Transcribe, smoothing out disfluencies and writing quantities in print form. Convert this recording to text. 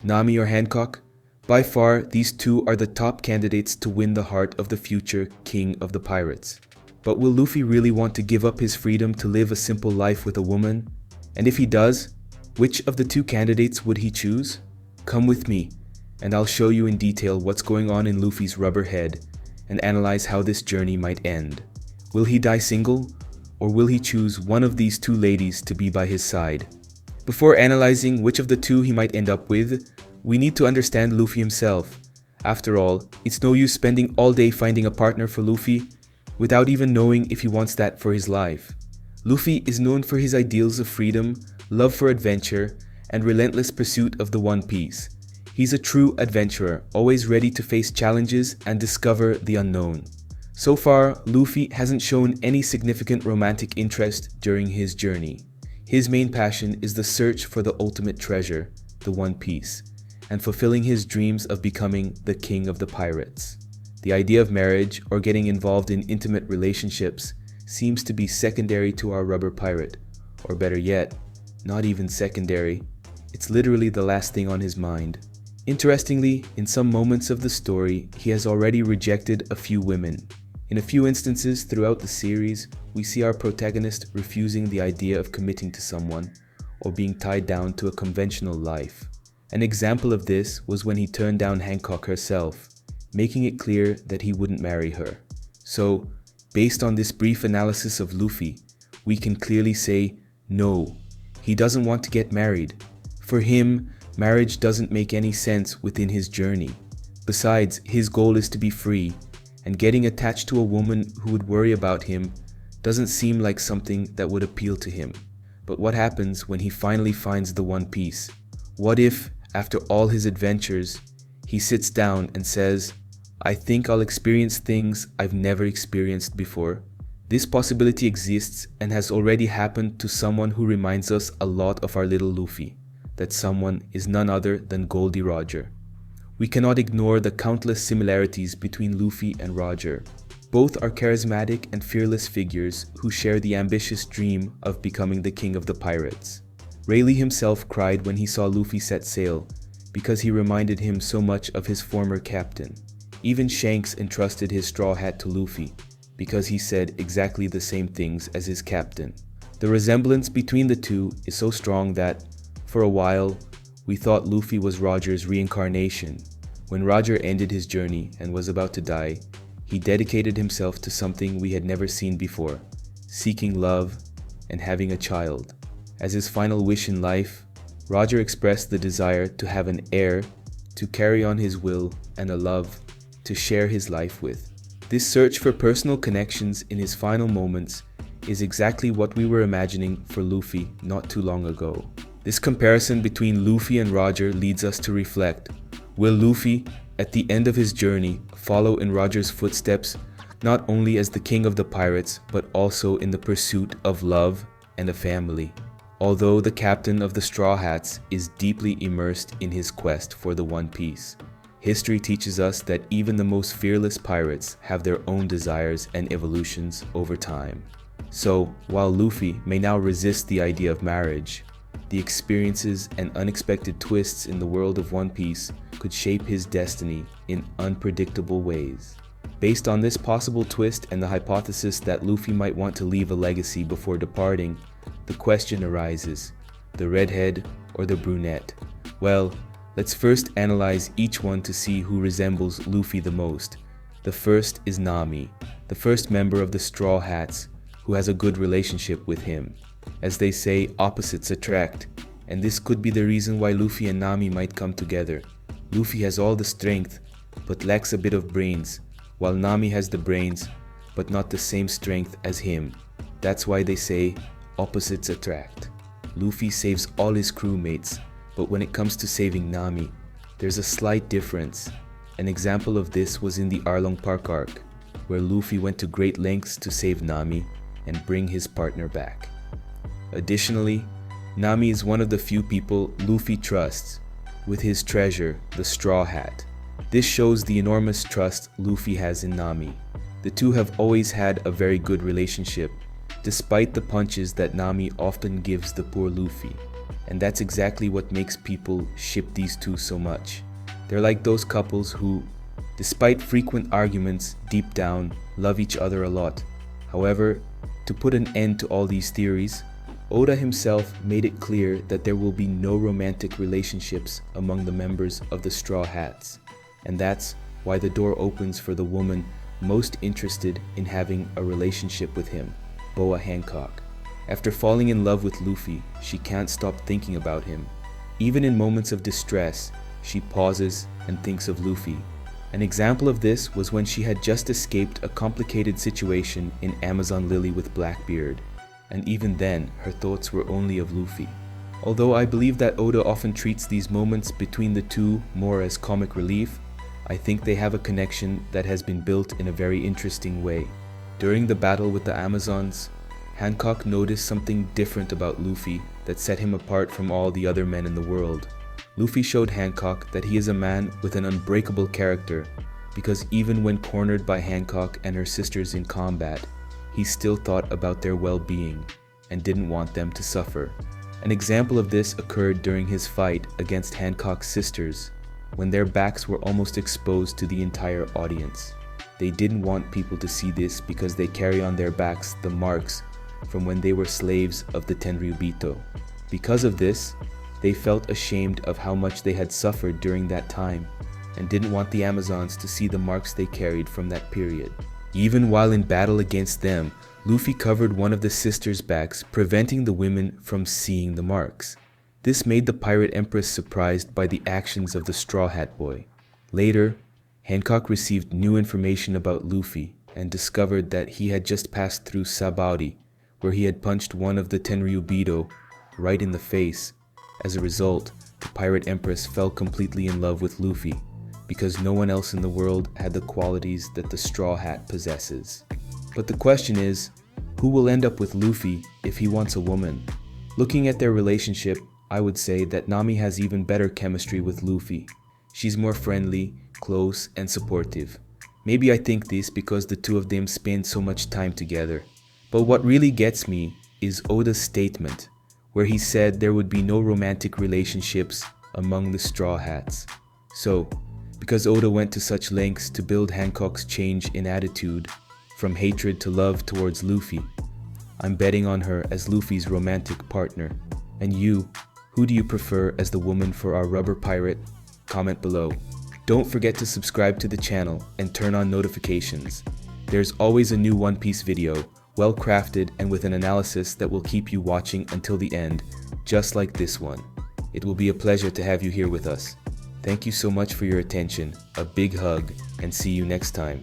Nami or Hancock? By far, these two are the top candidates to win the heart of the future king of the pirates. But will Luffy really want to give up his freedom to live a simple life with a woman? And if he does, which of the two candidates would he choose? Come with me, and I'll show you in detail what's going on in Luffy's rubber head and analyze how this journey might end. Will he die single, or will he choose one of these two ladies to be by his side? Before analyzing which of the two he might end up with, we need to understand Luffy himself. After all, it's no use spending all day finding a partner for Luffy without even knowing if he wants that for his life. Luffy is known for his ideals of freedom, love for adventure, and relentless pursuit of the One Piece. He's a true adventurer, always ready to face challenges and discover the unknown. So far, Luffy hasn't shown any significant romantic interest during his journey. His main passion is the search for the ultimate treasure, the One Piece, and fulfilling his dreams of becoming the king of the pirates. The idea of marriage or getting involved in intimate relationships seems to be secondary to our rubber pirate, or better yet, not even secondary. It's literally the last thing on his mind. Interestingly, in some moments of the story, he has already rejected a few women. In a few instances throughout the series, we see our protagonist refusing the idea of committing to someone or being tied down to a conventional life. An example of this was when he turned down Hancock herself, making it clear that he wouldn't marry her. So, based on this brief analysis of Luffy, we can clearly say no, he doesn't want to get married. For him, marriage doesn't make any sense within his journey. Besides, his goal is to be free, and getting attached to a woman who would worry about him doesn't seem like something that would appeal to him. But what happens when he finally finds the One Piece? What if, after all his adventures, he sits down and says, "I think I'll experience things I've never experienced before"? This possibility exists and has already happened to someone who reminds us a lot of our little Luffy. That someone is none other than Goldie Roger. We cannot ignore the countless similarities between Luffy and Roger. Both are charismatic and fearless figures who share the ambitious dream of becoming the king of the pirates. Rayleigh himself cried when he saw Luffy set sail, because he reminded him so much of his former captain. Even Shanks entrusted his straw hat to Luffy, because he said exactly the same things as his captain. The resemblance between the two is so strong that, for a while, we thought Luffy was Roger's reincarnation. When Roger ended his journey and was about to die, he dedicated himself to something we had never seen before, seeking love and having a child. As his final wish in life, Roger expressed the desire to have an heir to carry on his will and a love to share his life with. This search for personal connections in his final moments is exactly what we were imagining for Luffy not too long ago. This comparison between Luffy and Roger leads us to reflect, will Luffy, at the end of his journey, follow in Roger's footsteps, not only as the king of the pirates, but also in the pursuit of love and a family? Although the captain of the Straw Hats is deeply immersed in his quest for the One Piece, history teaches us that even the most fearless pirates have their own desires and evolutions over time. So, while Luffy may now resist the idea of marriage, the experiences and unexpected twists in the world of One Piece could shape his destiny in unpredictable ways. Based on this possible twist and the hypothesis that Luffy might want to leave a legacy before departing, the question arises, the redhead or the brunette? Well, let's first analyze each one to see who resembles Luffy the most. The first is Nami, the first member of the Straw Hats, who has a good relationship with him. As they say, opposites attract, and this could be the reason why Luffy and Nami might come together. Luffy has all the strength, but lacks a bit of brains, while Nami has the brains, but not the same strength as him. That's why they say, opposites attract. Luffy saves all his crewmates, but when it comes to saving Nami, there's a slight difference. An example of this was in the Arlong Park arc, where Luffy went to great lengths to save Nami and bring his partner back. Additionally, Nami is one of the few people Luffy trusts with his treasure, the Straw Hat. This shows the enormous trust Luffy has in Nami. The two have always had a very good relationship, despite the punches that Nami often gives the poor Luffy. And that's exactly what makes people ship these two so much. They're like those couples who, despite frequent arguments, deep down, love each other a lot. However, to put an end to all these theories, Oda himself made it clear that there will be no romantic relationships among the members of the Straw Hats. And that's why the door opens for the woman most interested in having a relationship with him, Boa Hancock. After falling in love with Luffy, she can't stop thinking about him. Even in moments of distress, she pauses and thinks of Luffy. An example of this was when she had just escaped a complicated situation in Amazon Lily with Blackbeard, and even then, her thoughts were only of Luffy. Although I believe that Oda often treats these moments between the two more as comic relief, I think they have a connection that has been built in a very interesting way. During the battle with the Amazons, Hancock noticed something different about Luffy that set him apart from all the other men in the world. Luffy showed Hancock that he is a man with an unbreakable character, because even when cornered by Hancock and her sisters in combat, he still thought about their well-being and didn't want them to suffer. An example of this occurred during his fight against Hancock's sisters, when their backs were almost exposed to the entire audience. They didn't want people to see this because they carry on their backs the marks from when they were slaves of the Tenryubito. Because of this, they felt ashamed of how much they had suffered during that time and didn't want the Amazons to see the marks they carried from that period. Even while in battle against them, Luffy covered one of the sisters' backs, preventing the women from seeing the marks. This made the Pirate Empress surprised by the actions of the Straw Hat Boy. Later, Hancock received new information about Luffy and discovered that he had just passed through Sabaody, where he had punched one of the Tenryubito right in the face. As a result, the Pirate Empress fell completely in love with Luffy, because no one else in the world had the qualities that the Straw Hat possesses. But the question is, who will end up with Luffy if he wants a woman? Looking at their relationship, I would say that Nami has even better chemistry with Luffy. She's more friendly, close, and supportive. Maybe I think this because the two of them spend so much time together. But what really gets me is Oda's statement, where he said there would be no romantic relationships among the Straw Hats. So, because Oda went to such lengths to build Hancock's change in attitude from hatred to love towards Luffy, I'm betting on her as Luffy's romantic partner. And you, who do you prefer as the woman for our rubber pirate? Comment below. Don't forget to subscribe to the channel and turn on notifications. There's always a new One Piece video, well crafted and with an analysis that will keep you watching until the end, just like this one. It will be a pleasure to have you here with us. Thank you so much for your attention, a big hug, and see you next time.